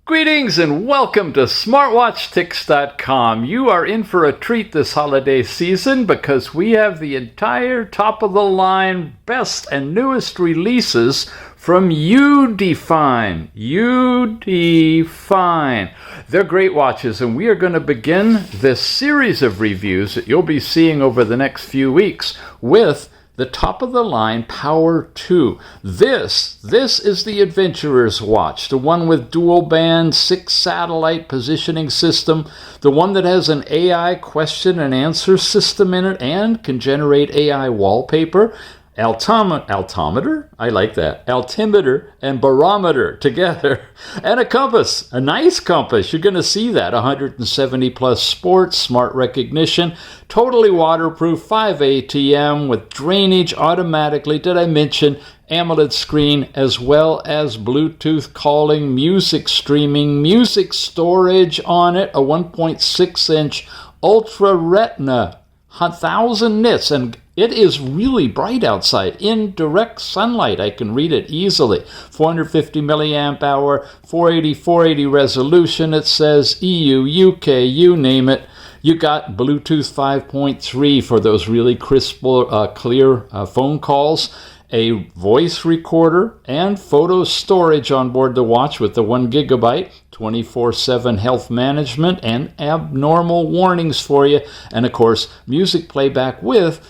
Greetings and welcome to SmartWatchTix.com. You are in for a treat this holiday season because we have the entire top-of-the-line best and newest releases from UDFiNE. UDFiNE. They're great watches, and we are going to begin this series of reviews that you'll be seeing over the next few weeks with the top-of-the-line Power 2. This is the Adventurer's Watch, the one with dual-band, 6-satellite positioning system, the one that has an AI question and answer system in it and can generate AI wallpaper, altimeter, I like that, altimeter and barometer together, and a compass, a nice compass. You're going to see that, 170 plus sports, smart recognition, totally waterproof, 5 ATM with drainage automatically. Did I mention AMOLED screen as well as Bluetooth calling, music streaming, music storage on it, a 1.6-inch Ultra Retina, 1000 nits, and it is really bright outside. In direct sunlight, I can read it easily. 450 milliamp hour, 480 resolution. It says EU, UK, you name it. You got Bluetooth 5.3 for those really crisp, clear phone calls. A voice recorder and photo storage on board the watch with the 1 gigabyte, 24/7 health management and abnormal warnings for you. And of course, music playback with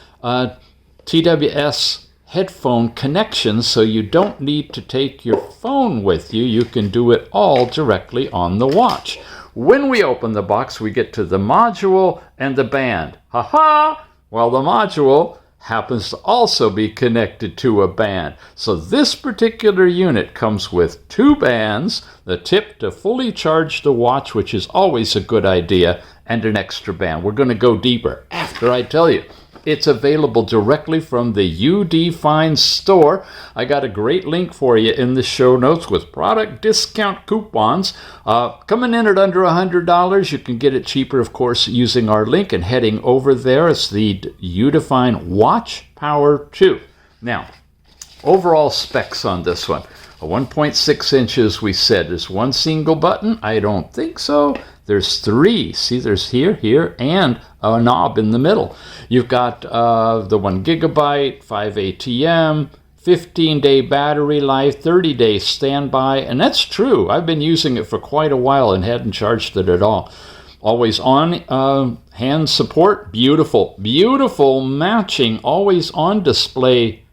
TWS headphone connection, so you don't need to take your phone with you. You can do it all directly on the watch. When we open the box, we get to the module and the band. Well, the module happens to also be connected to a band. So this particular unit comes with 2 bands, the tip to fully charge the watch, which is always a good idea, and an extra band. We're going to go deeper after I tell you. It's available directly from the UDFiNE store. I got a great link for you in the show notes with product discount coupons. Coming in at under $100. You can get it cheaper, of course, using our link and heading over there. It's the UDFiNE Watch Power 2. Now, overall specs on this one. A 1.6 inches, we said. There's one single button? I don't think so. There's 3. See, there's here, and a knob in the middle. You've got the 1 gigabyte, 5 ATM, 15-day battery life, 30-day standby, and that's true. I've been using it for quite a while and hadn't charged it at all. Always on hand support, beautiful matching, always on display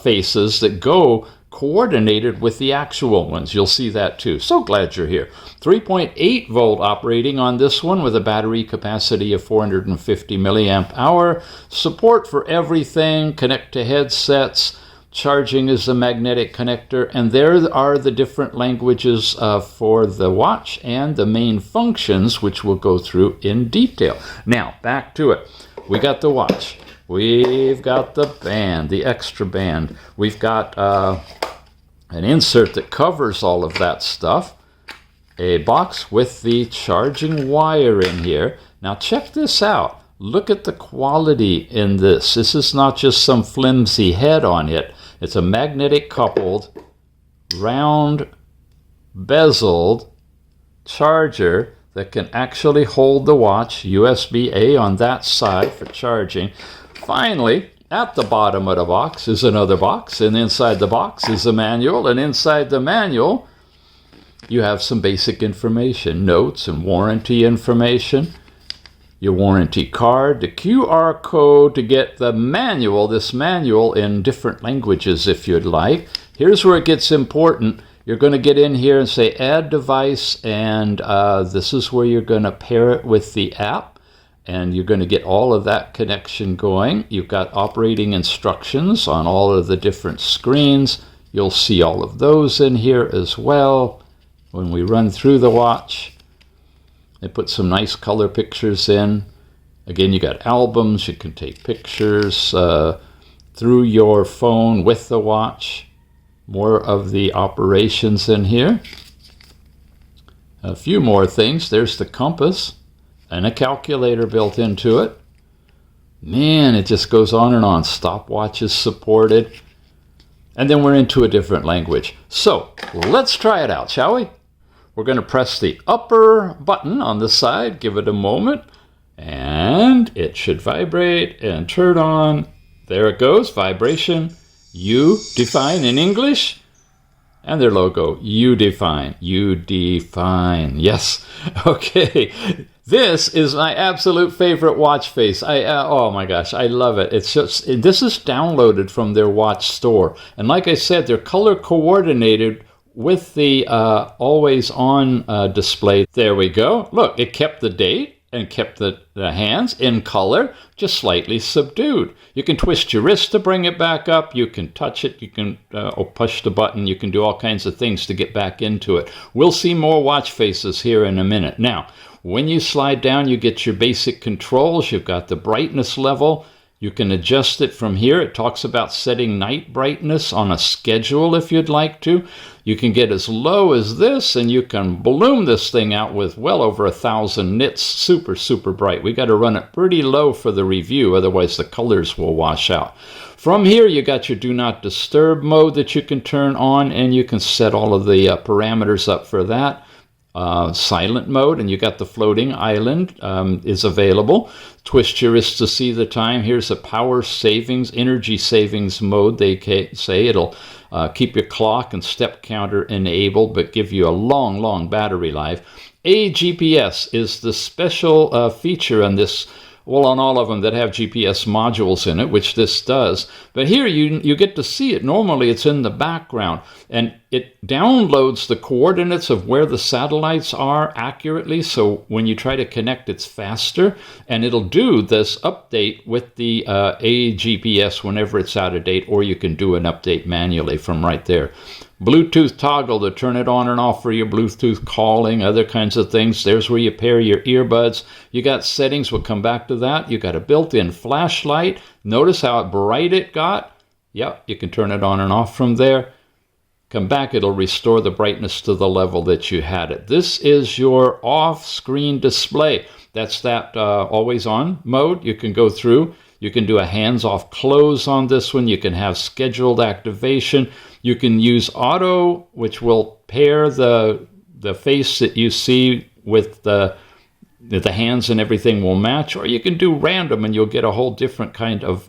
faces that go coordinated with the actual ones. You'll see that too. So glad you're here. 3.8 volt operating on this one with a battery capacity of 450 milliamp hour. Support for everything. Connect to headsets. Charging is the magnetic connector. And there are the different languages for the watch and the main functions, which we'll go through in detail. Now, back to it. We got the watch. We've got the band, the extra band. We've got an insert that covers all of that stuff. A box with the charging wire in here. Now check this out. Look at the quality in this. This is not just some flimsy head on it. It's a magnetic coupled, round, bezeled charger that can actually hold the watch. USB-A on that side for charging. Finally, at the bottom of the box is another box, and inside the box is a manual, and inside the manual you have some basic information, notes and warranty information, your warranty card, the QR code to get the manual, this manual in different languages if you'd like. Here's where it gets important. You're going to get in here and say add device, and this is where you're going to pair it with the app. And you're going to get all of that connection going. You've got operating instructions on all of the different screens. You'll see all of those in here as well. When we run through the watch, they put some nice color pictures in. Again, you got albums. You can take pictures through your phone with the watch. More of the operations in here. A few more things. There's the compass. And a calculator built into it. Man, it just goes on and on. Stopwatches supported. And then we're into a different language. So, let's try it out, shall we? we're going to press the upper button on the side, give it a moment, and it should vibrate and turn on. There it goes, vibration, UDFiNE in English, and their logo, UDFiNE, UDFiNE, yes, okay. This is my absolute favorite watch face. Oh my gosh, I love it. It's just, this is downloaded from their watch store. And like I said, they're color coordinated with the always on display. There we go. Look, it kept the date and kept the hands in color, just slightly subdued. You can twist your wrist to bring it back up. You can touch it. You can push the button. You can do all kinds of things to get back into it. We'll see more watch faces here in a minute. Now, when you slide down, you get your basic controls. You've got the brightness level. You can adjust it from here. It talks about setting night brightness on a schedule if you'd like to. You can get as low as this, and you can balloon this thing out with well over 1,000 nits. Super, super bright. We got to run it pretty low for the review, otherwise the colors will wash out. From here, you got your Do Not Disturb mode that you can turn on, and you can set all of the parameters up for that. Silent mode, and you got the floating island is available. Twist your wrist to see the time. Here's a power savings, energy savings mode. They say it'll keep your clock and step counter enabled, but give you a long, long battery life. GPS is the special feature on this. Well, on all of them that have GPS modules in it, which this does. But here you get to see it. Normally it's in the background, and it downloads the coordinates of where the satellites are accurately. So when you try to connect, it's faster, and it'll do this update with the AGPS whenever it's out of date, or you can do an update manually from right there. Bluetooth toggle to turn it on and off for your Bluetooth calling, other kinds of things. There's where you pair your earbuds. You got settings, we'll come back to that. You got a built-in flashlight. Notice how bright it got. Yep, you can turn it on and off from there. Come back, it'll restore the brightness to the level that you had it. This is your off-screen display. That's that always on mode. You can go through. You can do a hands-off close on this one. You can have scheduled activation. You can use auto, which will pair the face that you see with the hands and everything will match. Or you can do random, and you'll get a whole different kind of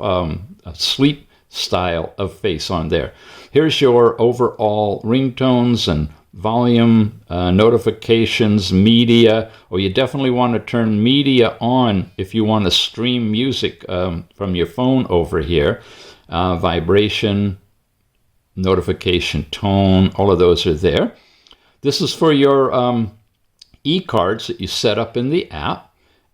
sleep style of face on there. Here's your overall ringtones and volume, notifications, media. Oh, you definitely want to turn media on if you want to stream music from your phone over here. Vibration, notification tone, all of those are there. This is for your e-cards that you set up in the app,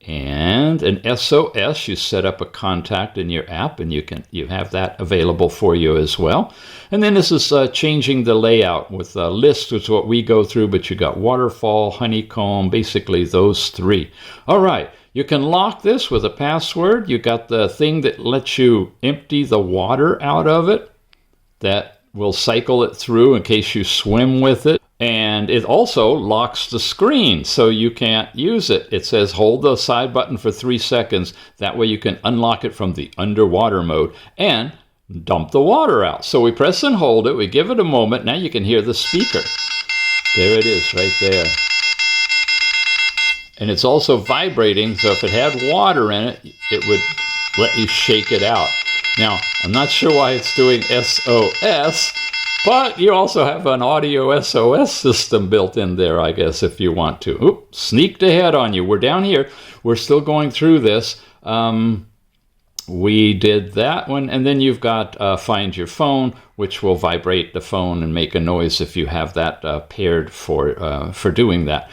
and an SOS. You set up a contact in your app, and you have that available for you as well. And then this is changing the layout with a list, which is what we go through, but you got waterfall, honeycomb, basically those three. All right, you can lock this with a password. You got the thing that lets you empty the water out of it. That will cycle it through in case you swim with it. And it also locks the screen, so you can't use it. It says hold the side button for 3 seconds. That way you can unlock it from the underwater mode and dump the water out. So we press and hold it. We give it a moment. Now you can hear the speaker. There it is right there. And it's also vibrating, so if it had water in it, it would let you shake it out. Now, I'm not sure why it's doing SOS, but you also have an audio SOS system built in there, I guess, if you want to. Oops, sneaked ahead on you. We're down here. We're still going through this. We did that one, and then you've got Find Your Phone, which will vibrate the phone and make a noise if you have that paired for doing that.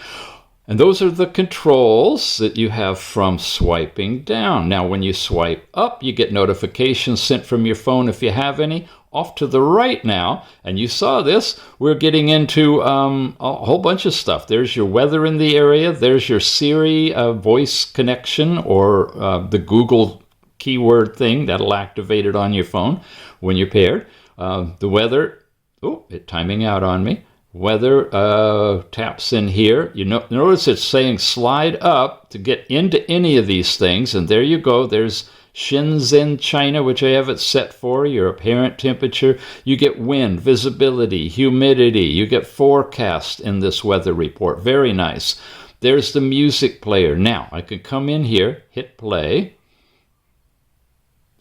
And those are the controls that you have from swiping down. Now, when you swipe up, you get notifications sent from your phone if you have any. Off to the right now, and you saw this, we're getting into a whole bunch of stuff. There's your weather in the area. There's your Siri voice connection, or the Google keyword thing that'll activate it on your phone when you're paired. The weather, oh, it's timing out on me. Weather taps in here. You notice it's saying slide up to get into any of these things. And there you go. There's Shenzhen, China, which I have it set for, your apparent temperature. You get wind, visibility, humidity. You get forecast in this weather report. Very nice. There's the music player. Now, I can come in here, hit play,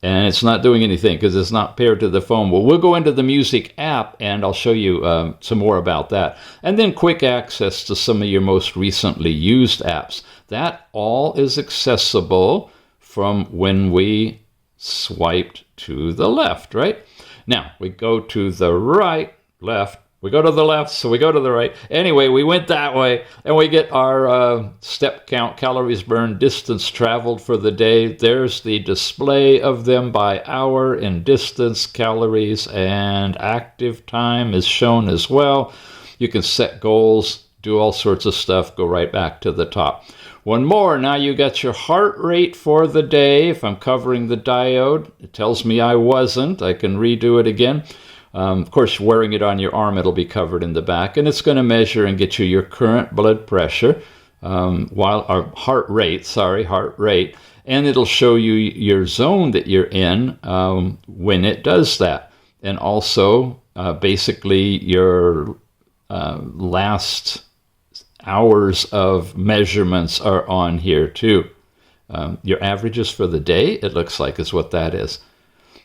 and it's not doing anything because it's not paired to the phone. Well, we'll go into the music app, and I'll show you some more about that. And then quick access to some of your most recently used apps. That all is accessible from when we swiped to the left, right? Now, we go to the right, left. We go to the left, so we go to the right. Anyway, we went that way, and we get our step count, calories burned, distance traveled for the day. There's the display of them by hour in distance, calories, and active time is shown as well. You can set goals, do all sorts of stuff, go right back to the top. One more, now you got your heart rate for the day. If I'm covering the diode, it tells me I wasn't. I can redo it again. Of course, wearing it on your arm, it'll be covered in the back, and it's going to measure and get you your current blood pressure, or heart rate, and it'll show you your zone that you're in when it does that. And also, basically, your last hours of measurements are on here too. Your averages for the day, it looks like, is what that is.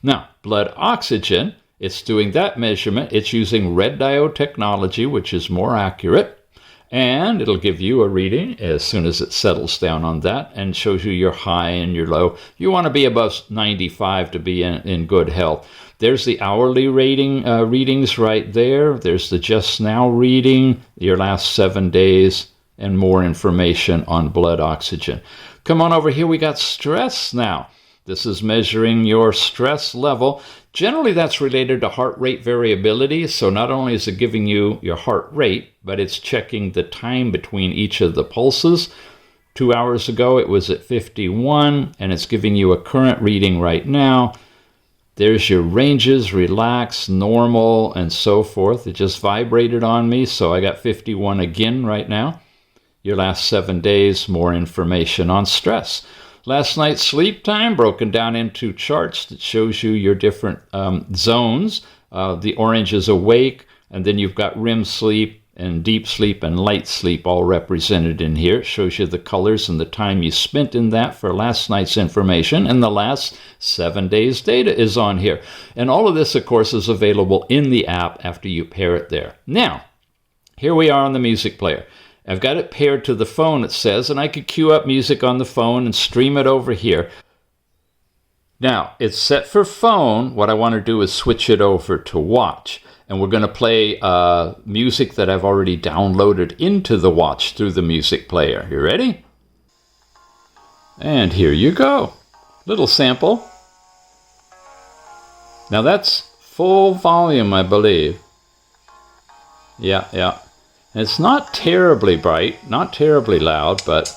Now, blood oxygen, it's doing that measurement. It's using red diode technology, which is more accurate. And it'll give you a reading as soon as it settles down on that and shows you your high and your low. You want to be above 95 to be in good health. There's the hourly readings right there. There's the just now reading, your last 7 days, and more information on blood oxygen. Come on over here. We got stress now. This is measuring your stress level. Generally, that's related to heart rate variability. So not only is it giving you your heart rate, but it's checking the time between each of the pulses. 2 hours ago, it was at 51, and it's giving you a current reading right now. There's your ranges, relax, normal, and so forth. It just vibrated on me, so I got 51 again right now. Your last 7 days, more information on stress. Last night's sleep time broken down into charts that shows you your different zones. The orange is awake, and then you've got REM sleep and deep sleep and light sleep all represented in here. It shows you the colors and the time you spent in that for last night's information, and the last 7 days data is on here. And all of this, of course, is available in the app after you pair it there. Now, here we are on the music player. I've got it paired to the phone, it says, and I could queue up music on the phone and stream it over here. Now, it's set for phone. What I want to do is switch it over to watch. And we're going to play music that I've already downloaded into the watch through the music player. You ready? And here you go. Little sample. Now that's full volume, I believe. Yeah. It's not terribly bright, not terribly loud, but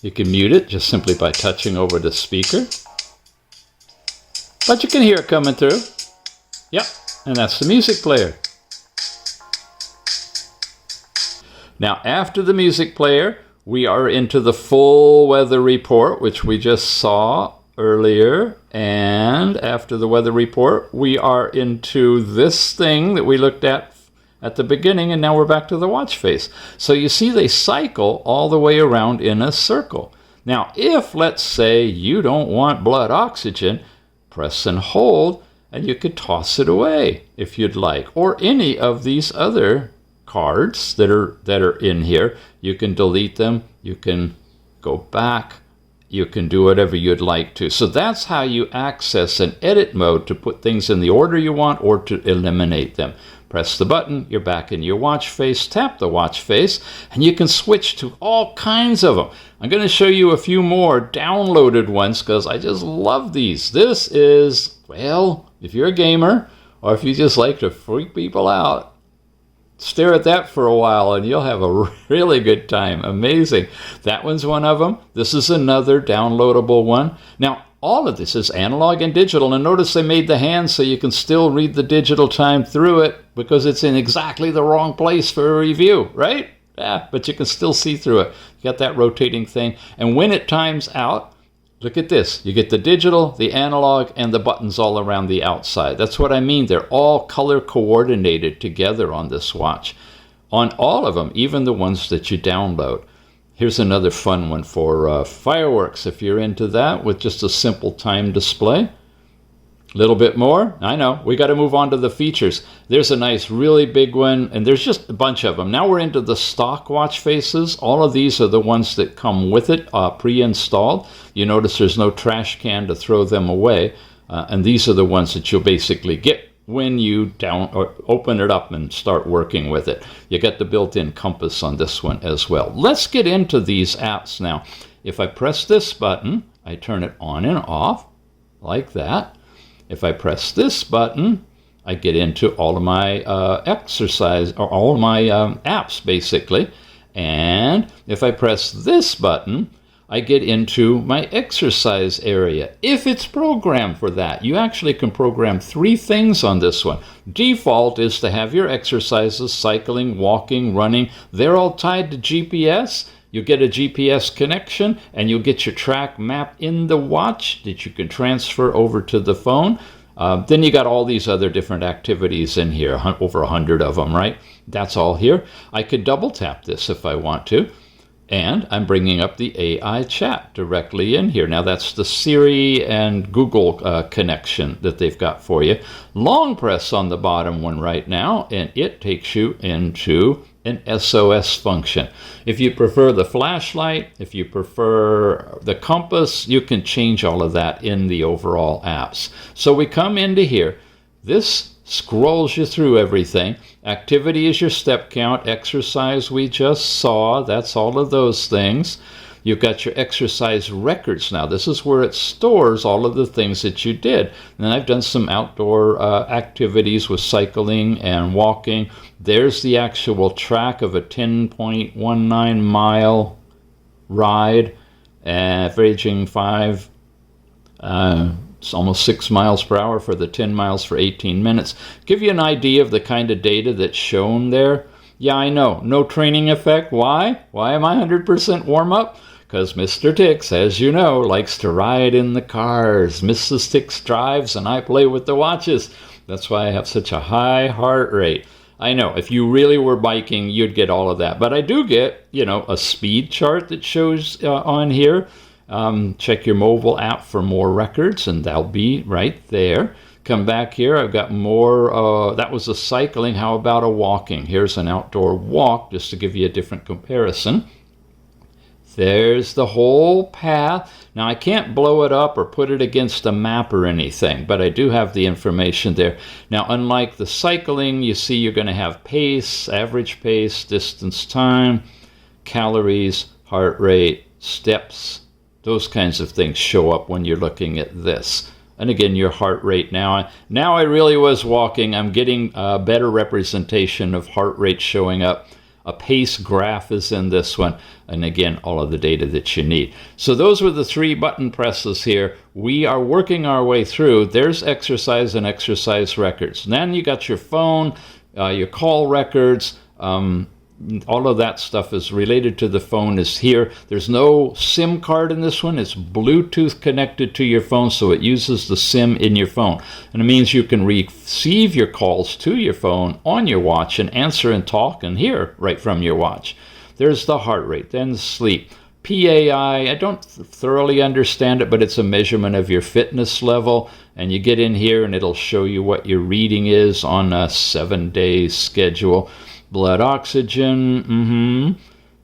you can mute it just simply by touching over the speaker. But you can hear it coming through. Yep, and that's the music player. Now, after the music player, we are into the full weather report, which we just saw earlier. And after the weather report, we are into this thing that we looked at the beginning, and now we're back to the watch face. So you see they cycle all the way around in a circle. Now, if, let's say, you don't want blood oxygen, press and hold, and you could toss it away if you'd like. Or any of these other cards that are in here. You can delete them, you can go back, you can do whatever you'd like to. So that's how you access an edit mode to put things in the order you want or to eliminate them. Press the button, you're back in your watch face, tap the watch face, and you can switch to all kinds of them. I'm going to show you a few more downloaded ones because I just love these. This is, well, if you're a gamer or if you just like to freak people out, stare at that for a while and you'll have a really good time. Amazing. That one's one of them. This is another downloadable one. Now, all of this is analog and digital. And notice they made the hand so you can still read the digital time through it because it's in exactly the wrong place for a review, right? Yeah, but you can still see through it. You got that rotating thing. And when it times out, look at this. You get the digital, the analog, and the buttons all around the outside. That's what I mean. They're all color coordinated together on this watch. On all of them, even the ones that you download. Here's another fun one for fireworks, if you're into that, with just a simple time display. A little bit more. I know, we got to move on to the features. There's a nice, really big one, and there's just a bunch of them. Now we're into the stock watch faces. All of these are the ones that come with it, pre-installed. You notice there's no trash can to throw them away, and these are the ones that you'll basically get when you open it up and start working with it. You get the built-in compass on this one as well. Let's get into these apps now. If I press this button, I turn it on and off like that. If I press this button, I get into all of my exercise, or all of my apps basically. And if I press this button, I get into my exercise area. If it's programmed for that, you actually can program 3 things on this one. Default is to have your exercises, cycling, walking, running. They're all tied to GPS. You get a GPS connection and you'll get your track map in the watch that you can transfer over to the phone. Then you got all these other different activities in here, over 100 of them, right? That's all here. I could double tap this if I want to. And I'm bringing up the AI chat directly in here. Now that's the Siri and Google connection that they've got for you. Long press on the bottom one right now, and it takes you into an SOS function. If you prefer the flashlight, if you prefer the compass, you can change all of that in the overall apps. So we come into here. This scrolls you through everything. Activity is your step count. Exercise we just saw. That's all of those things. You've got your exercise records now. This is where it stores all of the things that you did. And I've done some outdoor activities with cycling and walking. There's the actual track of a 10.19 mile ride, averaging 5 it's almost 6 miles per hour for the 10 miles for 18 minutes. Give you an idea of the kind of data that's shown there. Yeah, I know. No training effect. Why? Why am I 100% warm up? Because Mr. Tix, as you know, likes to ride in the cars. Mrs. Tix drives and I play with the watches. That's why I have such a high heart rate. I know, if you really were biking, you'd get all of that. But I do get, a speed chart that shows on here. Check your mobile app for more records, and that'll be right there. Come back here. I've got more. That was a cycling. How about a walking? Here's an outdoor walk, just to give you a different comparison. There's the whole path. Now, I can't blow it up or put it against a map or anything, but I do have the information there. Now, unlike the cycling, you see you're going to have pace, average pace, distance, time, calories, heart rate, steps. Those kinds of things show up when you're looking at this. And again, your heart rate now. Now I really was walking. I'm getting a better representation of heart rate showing up. A pace graph is in this one. And again, all of the data that you need. So those were the 3 button presses here. We are working our way through. There's exercise and exercise records. Then you got your phone, your call records, all of that stuff is related to the phone is here. There's no SIM card in this one. It's Bluetooth connected to your phone, so it uses the SIM in your phone. And it means you can receive your calls to your phone on your watch and answer and talk and hear right from your watch. There's the heart rate, then the sleep. PAI, I don't thoroughly understand it, but it's a measurement of your fitness level. And you get in here and it'll show you what your reading is on a 7-day schedule. Blood oxygen,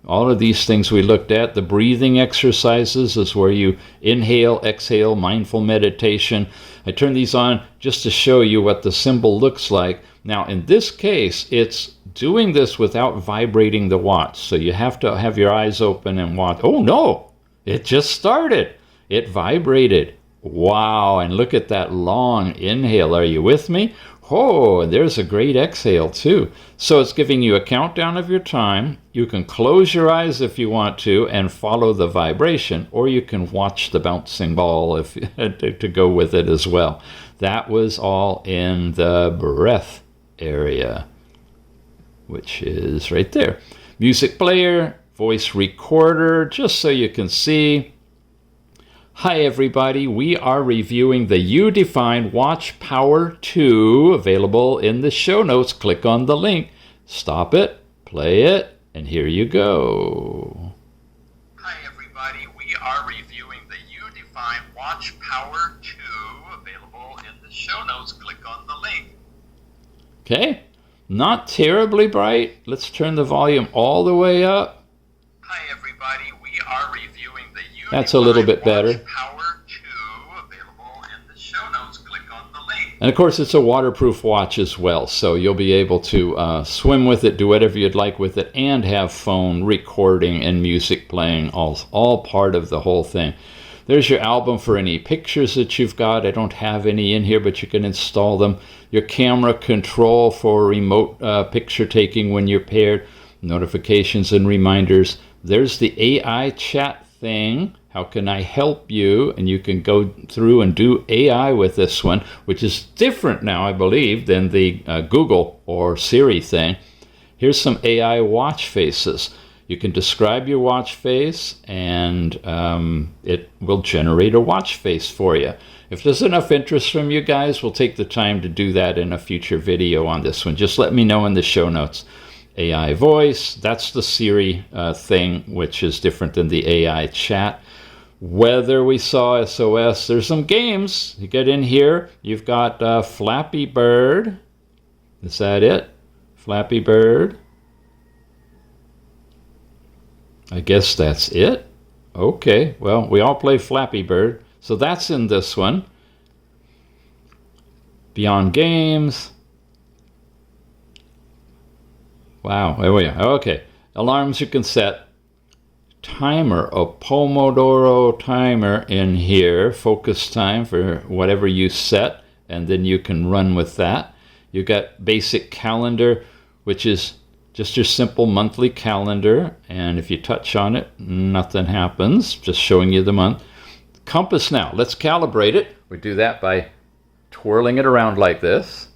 all of these things we looked at. The breathing exercises is where you inhale, exhale, mindful meditation. I turn these on just to show you what the symbol looks like. Now, in this case, it's doing this without vibrating the watch. So you have to have your eyes open and watch. Oh, no, it just started. It vibrated. Wow, and look at that long inhale. Are you with me? Oh, and there's a great exhale too. So it's giving you a countdown of your time. You can close your eyes if you want to and follow the vibration, or you can watch the bouncing ball if to go with it as well. That was all in the breath area, which is right there. Music player, voice recorder, just so you can see. Hi everybody, we are reviewing the UDFiNE Watch Power 2, available in the show notes. Click on the link, stop it, play it, and here you go. Hi everybody, we are reviewing the UDFiNE Watch Power 2, available in the show notes. Click on the link. Okay, not terribly bright. Let's turn the volume all the way up. Hi everybody, we are reviewing the UDFiNE That's a little bit better. Watch Power 2, available in the show notes. Click on the link. And of course, it's a waterproof watch as well, so you'll be able to swim with it, do whatever you'd like with it, and have phone recording and music playing, all part of the whole thing. There's your album for any pictures that you've got. I don't have any in here, but you can install them. Your camera control for remote picture taking when you're paired, notifications and reminders. There's the AI chat thing. How can I help you? And you can go through and do AI with this one, which is different now, I believe, than the Google or Siri thing. Here's some AI watch faces. You can describe your watch face, and it will generate a watch face for you. If there's enough interest from you guys, we'll take the time to do that in a future video on this one. Just let me know in the show notes. AI voice, that's the Siri thing, which is different than the AI chat. Weather, we saw SOS. There's some games. You get in here, you've got Flappy Bird. Is that it? Flappy Bird. I guess that's it. Okay, well, we all play Flappy Bird, so that's in this one. Beyond Games. Wow, there we are. Okay, alarms you can set. Timer, a Pomodoro timer in here. Focus time for whatever you set, and then you can run with that. You got basic calendar, which is just your simple monthly calendar, and if you touch on it, nothing happens, just showing you the month. Compass now, let's calibrate it. We do that by twirling it around like this.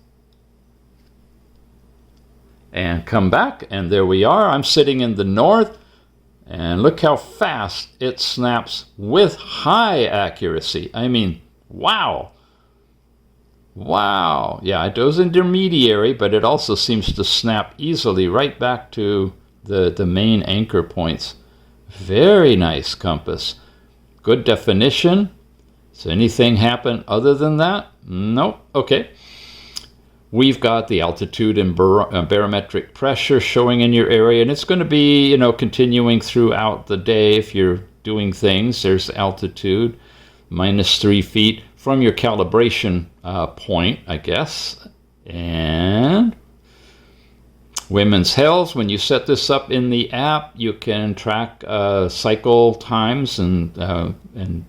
And come back, and there we are. I'm sitting in the north, and look how fast it snaps with high accuracy. I mean, wow. Wow, yeah, it goes intermediary, but it also seems to snap easily right back to the main anchor points. Very nice compass. Good definition. Does anything happen other than that? Nope. Okay. We've got the altitude and barometric pressure showing in your area, and it's going to be, continuing throughout the day if you're doing things. There's altitude, -3 feet. From your calibration point, I guess. And women's health, when you set this up in the app, you can track cycle times and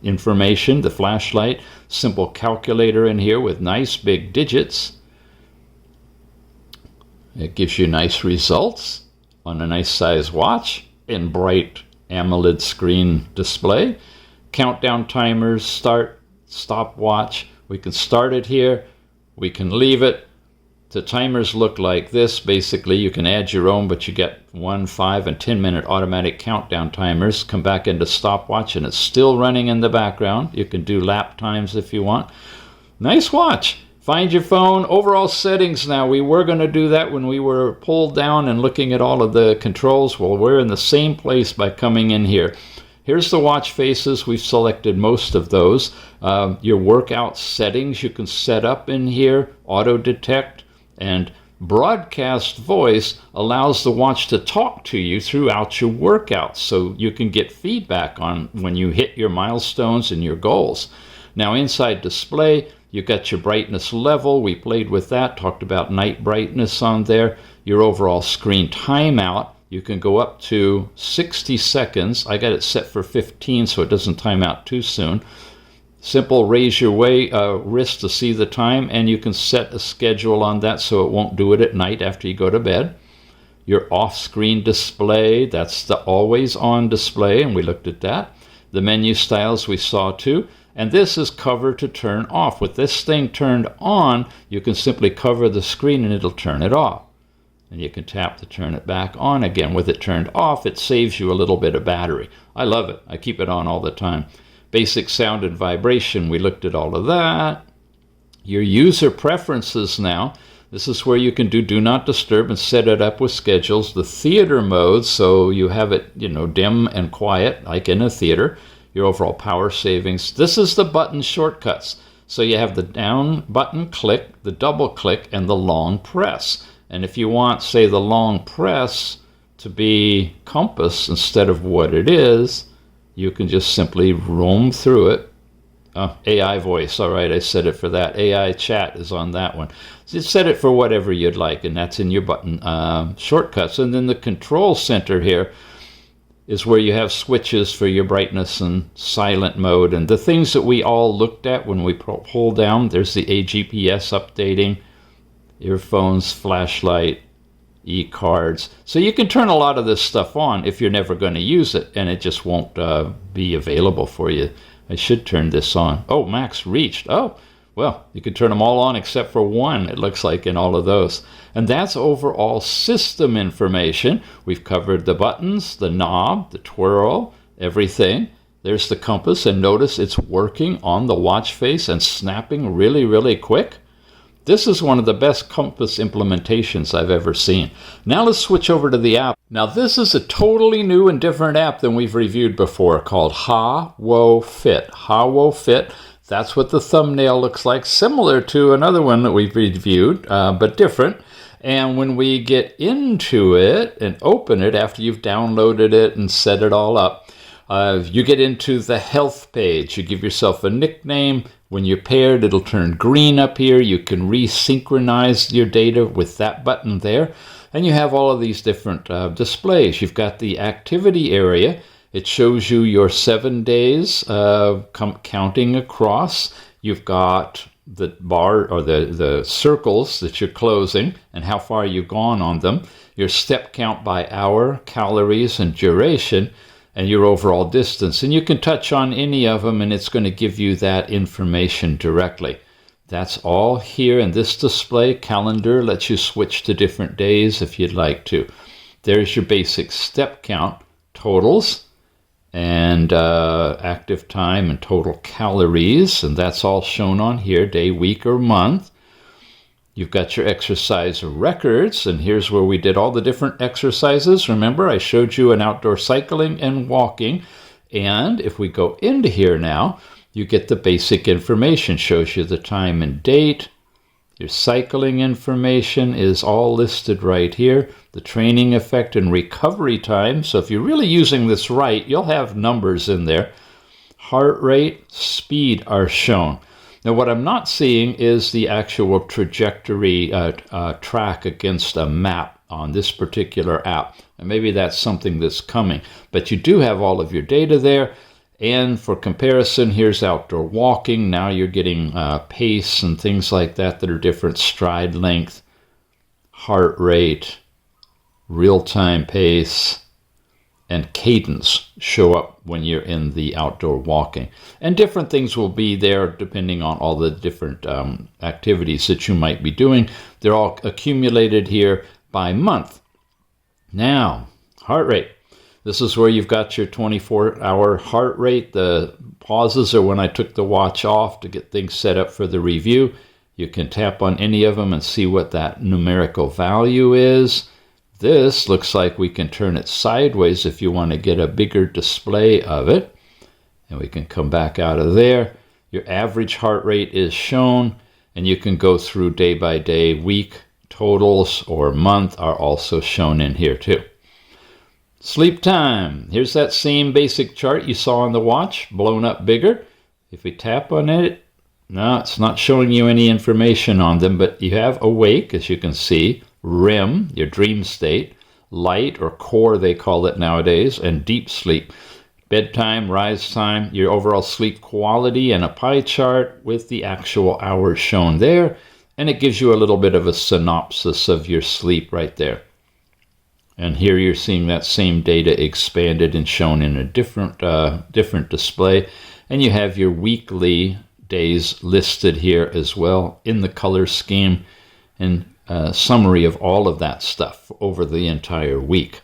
information, the flashlight, simple calculator in here with nice big digits. It gives you nice results on a nice size watch in bright AMOLED screen display. Countdown timers, stopwatch. We can start it here. We can leave it. The timers look like this. Basically, you can add your own, but you get 1, 5, and 10-minute automatic countdown timers. Come back into stopwatch, and it's still running in the background. You can do lap times if you want. Nice watch. Find your phone. Overall settings now. We were going to do that when we were pulled down and looking at all of the controls. Well, we're in the same place by coming in here. Here's the watch faces. We've selected most of those. Your workout settings you can set up in here. Auto detect and broadcast voice allows the watch to talk to you throughout your workouts, so you can get feedback on when you hit your milestones and your goals. Now inside display, you got your brightness level. We played with that, talked about night brightness on there. Your overall screen timeout. You can go up to 60 seconds. I got it set for 15 so it doesn't time out too soon. Simple raise your wrist to see the time, and you can set a schedule on that so it won't do it at night after you go to bed. Your off-screen display, that's the always on display, and we looked at that. The menu styles we saw too. And this is cover to turn off. With this thing turned on, you can simply cover the screen and it'll turn it off. And you can tap to turn it back on again. With it turned off, it saves you a little bit of battery. I love it. I keep it on all the time. Basic sound and vibration, we looked at all of that. Your user preferences now. This is where you can do not disturb and set it up with schedules. The theater mode, so you have it, dim and quiet, like in a theater. Your overall power savings. This is the button shortcuts. So you have the down button click, the double click, and the long press. And if you want, say, the long press to be compass instead of what it is, you can just simply roam through it. AI voice, all right, I set it for that. AI chat is on that one. So you set it for whatever you'd like, and that's in your button shortcuts. And then the control center here is where you have switches for your brightness and silent mode. And the things that we all looked at when we pull down, there's the GPS updating, earphones, flashlight, e-cards. So you can turn a lot of this stuff on if you're never going to use it, and it just won't be available for you. I should turn this on. Oh, max reached. Oh, well, you can turn them all on except for one, it looks like, in all of those. And that's overall system information. We've covered the buttons, the knob, the twirl, everything. There's the compass, and notice it's working on the watch face and snapping really, really quick. This is one of the best compass implementations I've ever seen. Now let's switch over to the app. Now this is a totally new and different app than we've reviewed before, called HaWo Fit. HaWo Fit. That's what the thumbnail looks like, similar to another one that we've reviewed, but different. And when we get into it and open it after you've downloaded it and set it all up, you get into the health page. You give yourself a nickname. When you're paired, it'll turn green up here. You can resynchronize your data with that button there. And you have all of these different displays. You've got the activity area. It shows you your 7 days counting across. You've got the bar or the circles that you're closing and how far you've gone on them. Your step count by hour, calories, and duration, and your overall distance. And you can touch on any of them and it's going to give you that information directly. That's all here in this display. Calendar lets you switch to different days if you'd like to. There's your basic step count, totals, and active time and total calories, and that's all shown on here, day, week, or month. You've got your exercise records, and here's where we did all the different exercises. Remember, I showed you an outdoor cycling and walking, and if we go into here now, you get the basic information. Shows you the time and date. Your cycling information is all listed right here. The training effect and recovery time. So if you're really using this right, you'll have numbers in there. Heart rate, speed are shown. Now what I'm not seeing is the actual trajectory track against a map on this particular app. And maybe that's something that's coming. But you do have all of your data there. And for comparison, here's outdoor walking. Now you're getting pace and things like that are different. Stride length, heart rate, real-time pace, and cadence show up when you're in the outdoor walking. And different things will be there depending on all the different activities that you might be doing. They're all accumulated here by month. Now, heart rate. This is where you've got your 24-hour heart rate. The pauses are when I took the watch off to get things set up for the review. You can tap on any of them and see what that numerical value is. This looks like we can turn it sideways if you want to get a bigger display of it. And we can come back out of there. Your average heart rate is shown, and you can go through day by day. Week totals or month are also shown in here too. Sleep time. Here's that same basic chart you saw on the watch, blown up bigger. If we tap on it, no, it's not showing you any information on them, but you have awake, as you can see, REM, your dream state, light or core they call it nowadays, and deep sleep. bedtime, rise time, your overall sleep quality, and a pie chart with the actual hours shown there. And it gives you a little bit of a synopsis of your sleep right there. And here you're seeing that same data expanded and shown in a different display. And you have your weekly days listed here as well in the color scheme, and summary of all of that stuff over the entire week.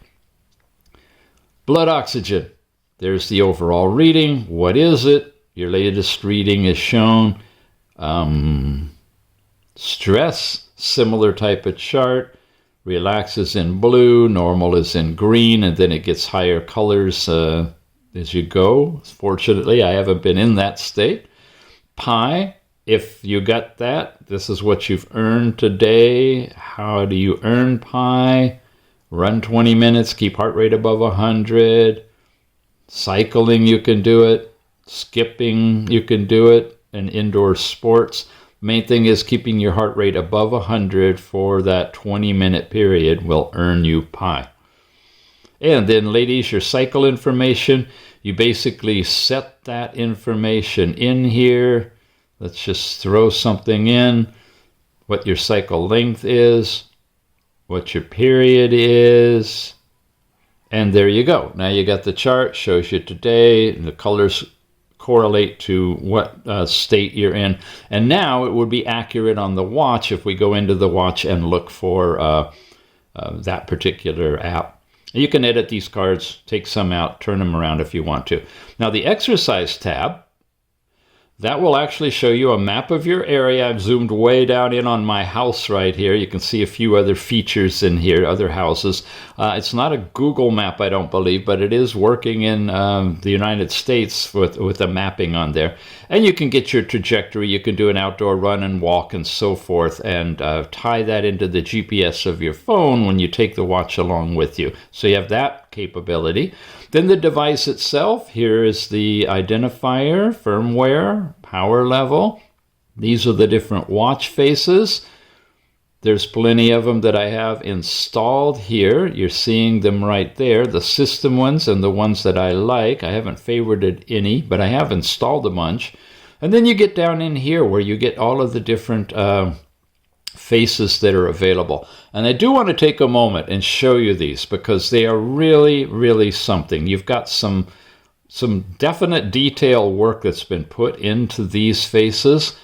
Blood oxygen. There's the overall reading. What is it? Your latest reading is shown. Stress, similar type of chart. Relax is in blue, normal is in green, and then it gets higher colors as you go. Fortunately, I haven't been in that state. Pi, if you got that, this is what you've earned today. How do you earn pi? Run 20 minutes, keep heart rate above 100. Cycling, you can do it. Skipping, you can do it. And indoor sports. Main thing is keeping your heart rate above 100 for that 20-minute period will earn you pi. And then, ladies, your cycle information, you basically set that information in here. Let's just throw something in, what your cycle length is, what your period is, and there you go. Now you got the chart, shows you today, and the colors correlate to what state you're in. And now it would be accurate on the watch if we go into the watch and look for that particular app. You can edit these cards, take some out, turn them around if you want to. Now the exercise tab, that will actually show you a map of your area. I've zoomed way down in on my house right here. You can see a few other features in here, other houses. It's not a Google map, I don't believe, but it is working in the United States with the mapping on there. And you can get your trajectory. You can do an outdoor run and walk and so forth, and tie that into the GPS of your phone when you take the watch along with you. So you have that capability. Then the device itself, here is the identifier, firmware, power level. These are the different watch faces. There's plenty of them that I have installed here. You're seeing them right there, the system ones and the ones that I like. I haven't favorited any, but I have installed a bunch. And then you get down in here where you get all of the different faces that are available. And I do want to take a moment and show you these because they are really, really something. You've got some definite detail work that's been put into these faces.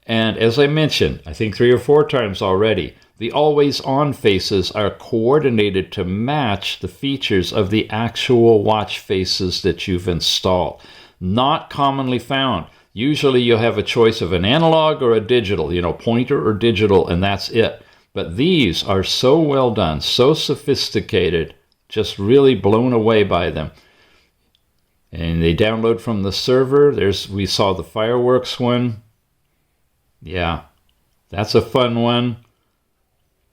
And as I mentioned, I think 3 or 4 times already, the always-on faces are coordinated to match the features of the actual watch faces that you've installed. Not commonly found. Usually you'll have a choice of an analog or a digital, pointer or digital, and that's it. But these are so well done, so sophisticated, just really blown away by them. And they download from the server. We saw the fireworks one. Yeah, that's a fun one.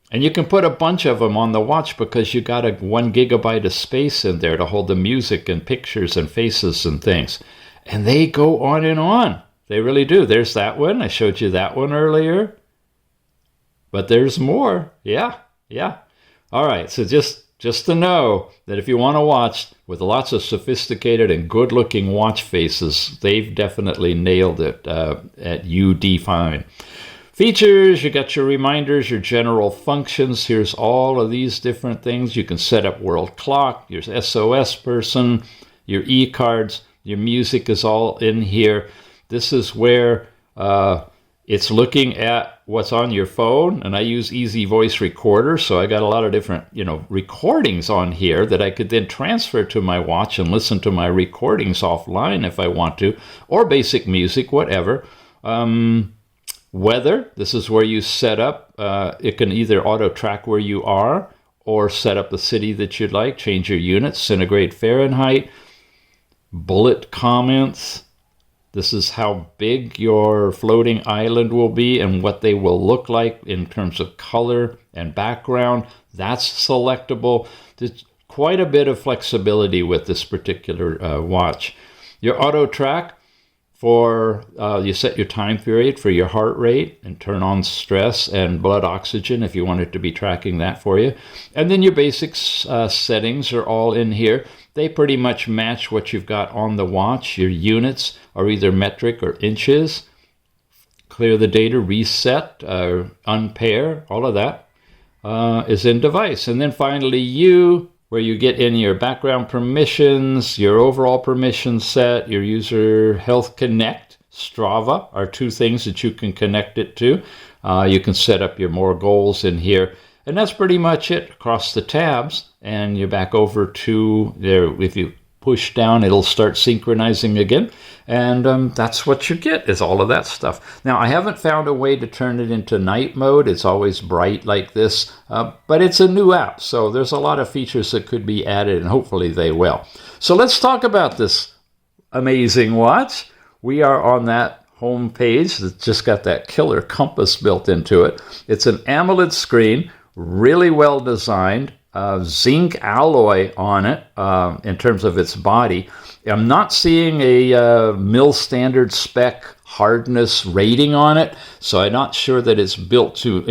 And you can put a bunch of them on the watch because you got a 1 gigabyte of space in there to hold the music and pictures and faces and things. And they go on and on. They really do. There's that one. I showed you that one earlier. But there's more. Yeah. All right, so just to know that if you want to watch with lots of sophisticated and good-looking watch faces, they've definitely nailed it at UDFiNE. Features, you got your reminders, your general functions. Here's all of these different things. You can set up world clock, your SOS person, your e-cards, your music is all in here. This is where it's looking at what's on your phone, and I use Easy Voice Recorder, so I got a lot of different, recordings on here that I could then transfer to my watch and listen to my recordings offline if I want to, or basic music, whatever. Weather, this is where you set up. It can either auto-track where you are or set up the city that you'd like, change your units, centigrade, Fahrenheit. Bullet comments. This is how big your floating island will be and what they will look like in terms of color and background. That's selectable. There's quite a bit of flexibility with this particular watch. Your auto track, you set your time period for your heart rate and turn on stress and blood oxygen if you want it to be tracking that for you. And then your basic settings are all in here. They pretty much match what you've got on the watch. Your units are either metric or inches. Clear the data, reset, unpair, all of that is in device. And then finally where you get in your background permissions, your overall permission set, your user health connect, Strava are two things that you can connect it to. You can set up your more goals in here. And that's pretty much it across the tabs. And you're back over to there. If you push down, it'll start synchronizing again. And that's what you get, is all of that stuff. Now, I haven't found a way to turn it into night mode. It's always bright like this. But it's a new app, so there's a lot of features that could be added, and hopefully they will. So let's talk about this amazing watch. We are on that home page that's just got that killer compass built into it. It's an AMOLED screen, really well designed, zinc alloy on it in terms of its body. I'm not seeing a mil standard spec hardness rating on it, so I'm not sure that it's built to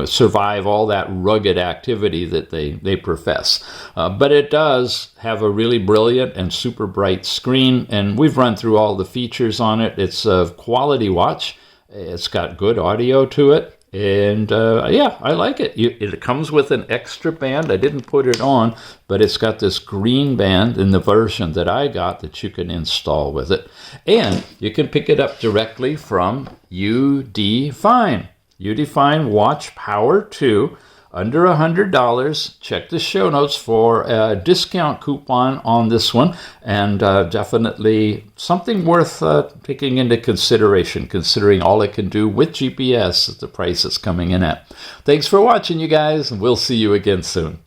survive all that rugged activity that they profess. But it does have a really brilliant and super bright screen, and we've run through all the features on it. It's a quality watch. It's got good audio to it. And yeah, I like it. It comes with an extra band. I didn't put it on, but it's got this green band in the version that I got that you can install with it. And you can pick it up directly from UDFiNE. UDFiNE Watch Power 2, under $100. Check the show notes for a discount coupon on this one, and definitely something worth taking into consideration, considering all it can do with GPS at the price it's coming in at. Thanks for watching, you guys, and we'll see you again soon.